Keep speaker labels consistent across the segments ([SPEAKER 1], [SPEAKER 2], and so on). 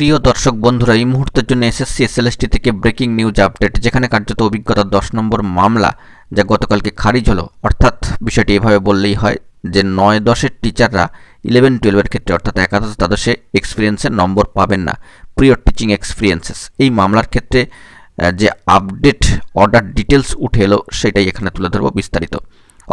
[SPEAKER 1] প্রিয় দর্শক বন্ধুরা, এই মুহূর্তের জন্য এসএসসি এসএলএসটি থেকে ব্রেকিং নিউজ আপডেট, যেখানে কার্যত অভিজ্ঞতার 10 নম্বর মামলা যা গতকালকে খারিজ হলো। অর্থাৎ বিষয়টি এভাবে বললেই হয় যে 9-10-এর টিচাররা 11-12-এর ক্ষেত্রে অর্থাৎ একাদশ দ্বাদশে এক্সপিরিয়েন্সের নম্বর পাবেন না, প্রিয় টিচিং এক্সপিরিয়েন্সেস। এই মামলার ক্ষেত্রে যে আপডেট অর্ডার ডিটেলস উঠে এলো সেটাই এখানে তুলে ধরবো বিস্তারিত।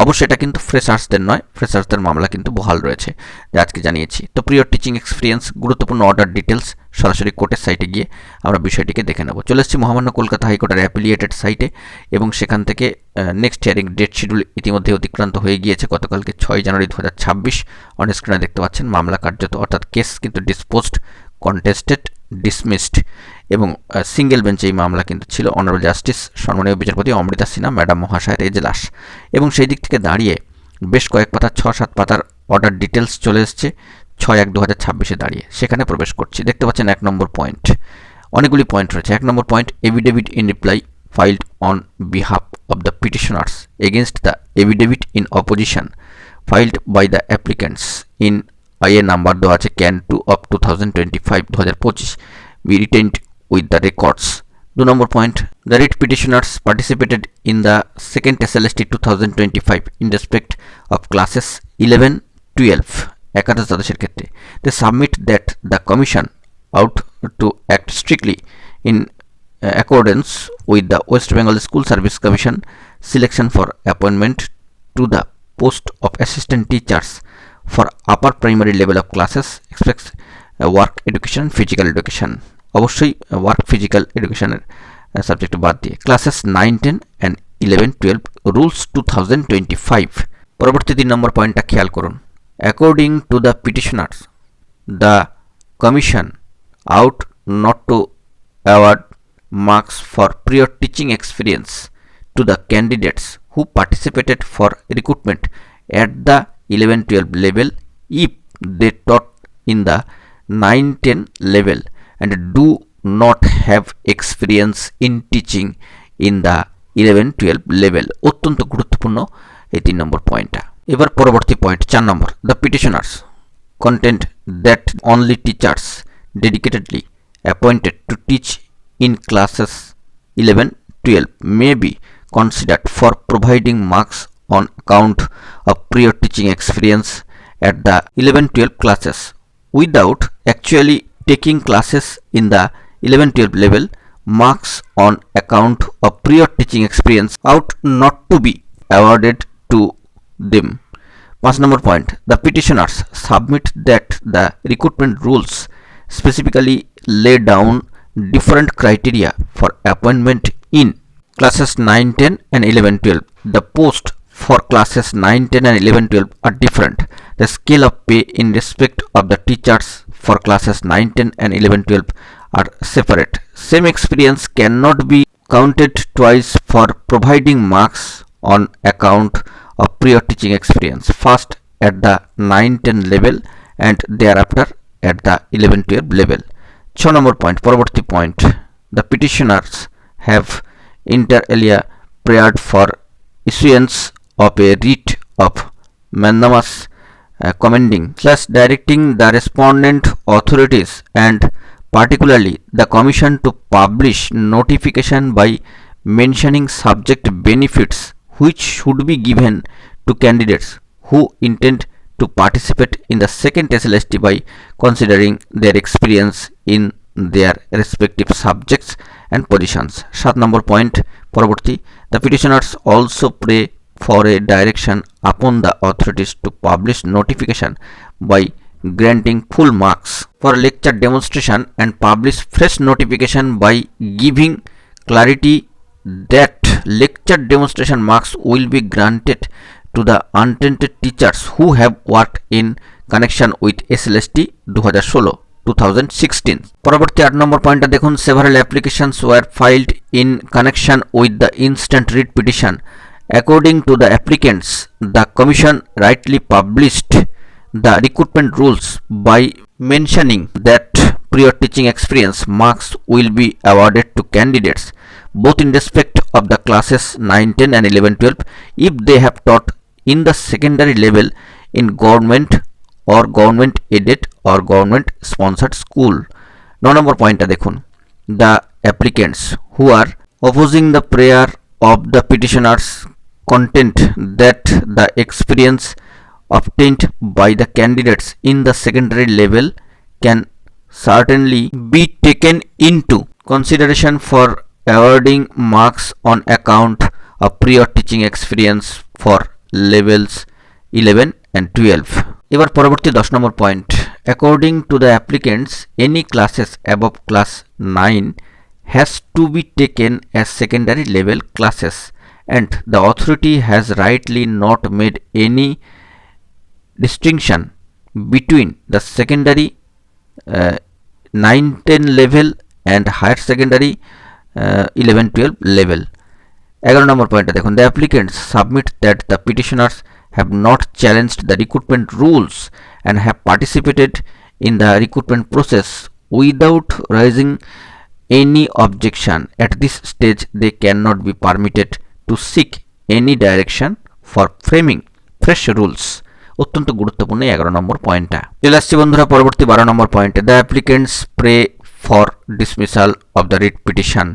[SPEAKER 1] অবশ্যই এটা কিন্তু ফ্রেশার্সদের নয়, ফ্রেশার্সদের মামলা কিন্তু বহাল রয়েছে, যা আজকে জানিয়েছি। তো প্রিয় টিচিং এক্সপিরিয়েন্স গুরুত্বপূর্ণ অর্ডার ডিটেলস সরাসরি কোর্টের সাইটে গিয়ে আমরা বিষয়টিকে দেখে নেব। চলে এসেছি মহামান্য কলকাতা হাইকোর্টের অ্যাপিলিয়েটেড সাইটে এবং সেখান থেকে নেক্সট হিয়ারিং ডেট শিডিউল ইতিমধ্যে অতিক্রান্ত হয়ে গিয়েছে গতকালকে 6 জানুয়ারি 2026। অন স্ক্রিনে দেখতে পাচ্ছেন মামলা কার্যত অর্থাৎ কেস কিন্তু ডিসপোজড, কন্টেস্টেড, ডিসমিসড এবং সিঙ্গেল বেঞ্চে এই মামলা কিন্তু ছিল অনারেবল জাস্টিস সম্মানীয় বিচারপতি অমৃতা সিনহা ম্যাডাম মহাশয়ের এজলাস। এবং সেই দিক থেকে দাঁড়িয়ে বেশ কয়েক পাতা 6-7 পাতার অর্ডার ডিটেলস চলে এসছে 6/1/2026-এ দাঁড়িয়ে। সেখানে প্রবেশ করছি। দেখতে পাচ্ছেন 1 নম্বর পয়েন্ট, অনেকগুলি পয়েন্ট রয়েছে। 1 নম্বর point, affidavit in reply filed on behalf of the petitioners against the affidavit in opposition filed by the applicants in IA number দেওয়া আছে CAN 2 of 2025 be retained with the records. 2 number point, the writ petitioners participated in the second SLST 2025 in respect of classes 11-12 একাদশ দ্বাদশের ক্ষেত্রে। They submit that the commission ought to act strictly in accordance with the West Bengal School Service Commission selection for appointment to the post of assistant teachers for upper primary level of classes expects work education and physical education. অবশ্যই work physical এডুকেশনের subject বাদ দিয়ে classes 9-10 and 11-12 rules 2025। পরবর্তী 3 নম্বর পয়েন্টটা খেয়াল করুন। According to the petitioners the commission ought not to award marks for prior teaching experience to the candidates who participated for recruitment at the 11-12 level if they taught in the 9-10 level and do not have experience in teaching in the 11-12 level। অত্যন্ত গুরুত্বপূর্ণ এই 3 নম্বর পয়েন্টটা। এবার পরবর্তী point 4 number, the petitioners contend that only teachers dedicatedly appointed to teach in classes 11-12 may be considered for providing marks on account of prior teaching experience at the 11-12 classes without actually taking classes in the 11-12 level. Marks on account of prior teaching experience ought not to be awarded to them. 5 number point, the petitioners submit that the recruitment rules specifically lay down different criteria for appointment in classes 9-10 and 11-12. The post for classes 9-10 and 11-12 are different. The scale of pay in respect of the teachers for classes 9-10 and 11-12 are separate. Same experience cannot be counted twice for providing marks on account of prior teaching experience, first at the 9-10 level and thereafter at the 11-12 level. 6 number point, পরবর্তী point, the petitioners have inter alia prayed for issuance of a writ of mandamus commending/directing the respondent authorities and particularly the commission to publish notification by mentioning subject benefits which should be given to candidates who intend to participate in the second SLST by considering their experience in their respective subjects and positions. 7 number point, পরবর্তী, the petitioners also pray for a direction upon the authorities to publish notification by granting full marks for lecture demonstration and publish fresh notification by giving clarity that lecture demonstration marks will be granted to the untainted teachers who have worked in connection with SLST 2016। পরবর্তী 8 নম্বর পয়েন্টটা দেখুন, several applications were filed in connection with the instant writ petition. According to the applicants, the commission rightly published the recruitment rules by mentioning that prior teaching experience marks will be awarded to candidates both in respect of the classes 9-10 and 11-12 if they have taught in the secondary level in government or government aided or government sponsored school 9 number পয়েন্টটা দেখুন, the applicants who are opposing the prayer of the petitioners contend that the experience obtained by the candidates in the secondary level can certainly be taken into consideration for awarding marks on account of prior teaching experience for levels 11 and 12. এবার পরবর্তী 10 নম্বর point, according to the applicants any classes above class 9 has to be taken as secondary level classes and the authority has rightly not made any distinction between the secondary 9-10 level and higher secondary 11-12 level. 11 নম্বর পয়েন্টে দেখুন, the applicants submit that the petitioners have not challenged the recruitment rules and have participated in the recruitment process without raising any objection. At this stage they cannot be permitted to seek any direction for framing fresh rules. অত্যন্ত গুরুত্বপূর্ণ 11 নম্বর পয়েন্টটা। চলে আসছি বন্ধুরা পরবর্তী 12 number পয়েন্টে, the applicants pray for dismissal of the writ petition.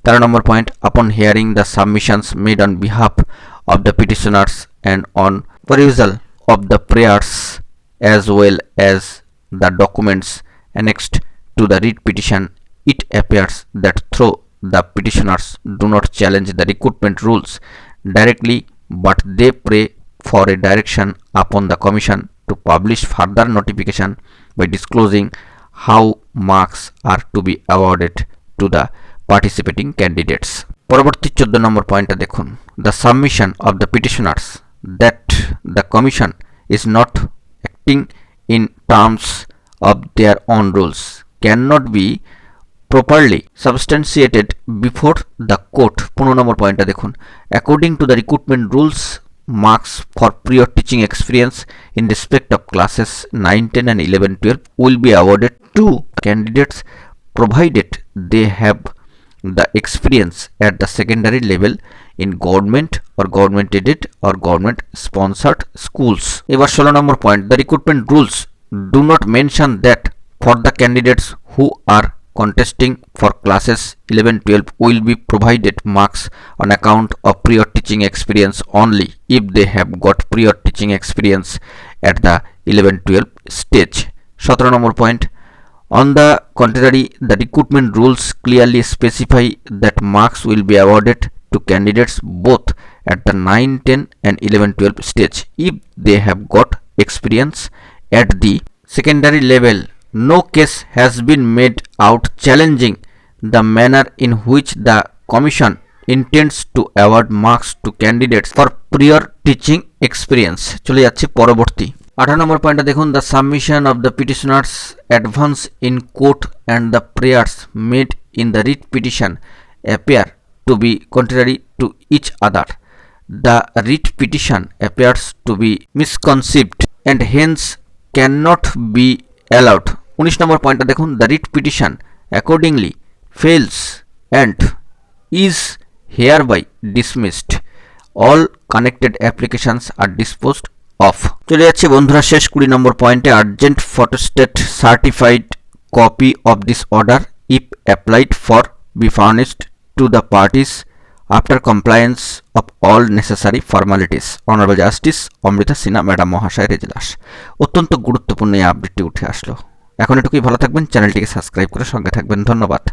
[SPEAKER 1] 13 number point, upon hearing the submissions made on behalf of the petitioners and on perusal of the prayers as well as the documents annexed to the writ petition, it appears that though the petitioners do not challenge the recruitment rules directly, but they pray for a direction upon the commission to publish further notification by disclosing how marks are to be awarded to the participating candidates. পরবর্তী 14 নম্বর পয়েন্টটা দেখুন, the submission of the petitioners that the commission is not acting in terms of their own rules cannot be properly substantiated before the court. 15 নম্বর পয়েন্টটা দেখুন, according to the recruitment rules marks for prior teaching experience in respect of classes 9, 10 and 11, 12 will be awarded to candidates provided they have the experience at the secondary level in government or government aided or government sponsored schools. এবার 16 নম্বর point, the recruitment rules do not mention that for the candidates who are contesting for classes 11, 12 will be provided marks on account of prior teaching experience only if they have got prior teaching experience at the 11, 12 stage. 17 number point, on the contrary, the recruitment rules clearly specify that marks will be awarded to candidates both at the 9, 10 and 11, 12 stage if they have got experience at the secondary level. No case has been made out challenging the manner in which the commission intends to award marks to candidates for prior teaching experience. চলে যাচ্ছে পরবর্তী 18 নম্বর পয়েন্টে দেখুন, the submission of the petitioners advance in court and the prayers made in the writ petition appear to be contrary to each other. The writ petition appears to be misconceived and hence cannot be allowed. 19 নম্বর পয়েন্টে দেখুন, the writ petition accordingly fails and is hereby dismissed. All connected applications are disposed of. চলে যাচ্ছে বন্ধুরা শেষ 20 number পয়েন্টে, urgent photostat certified copy of this order if applied for be furnished to the parties after compliance of all necessary formalities. Honourable justice Amrita Sinha madam মহাশয়ের এজলাস। অত্যন্ত গুরুত্বপূর্ণ এই আপডেটটি উঠে আসলো। এখন এটুকুই, ভালো থাকবেন, চ্যানেলটিকে সাবস্ক্রাইব করে সঙ্গে থাকবেন। ধন্যবাদ।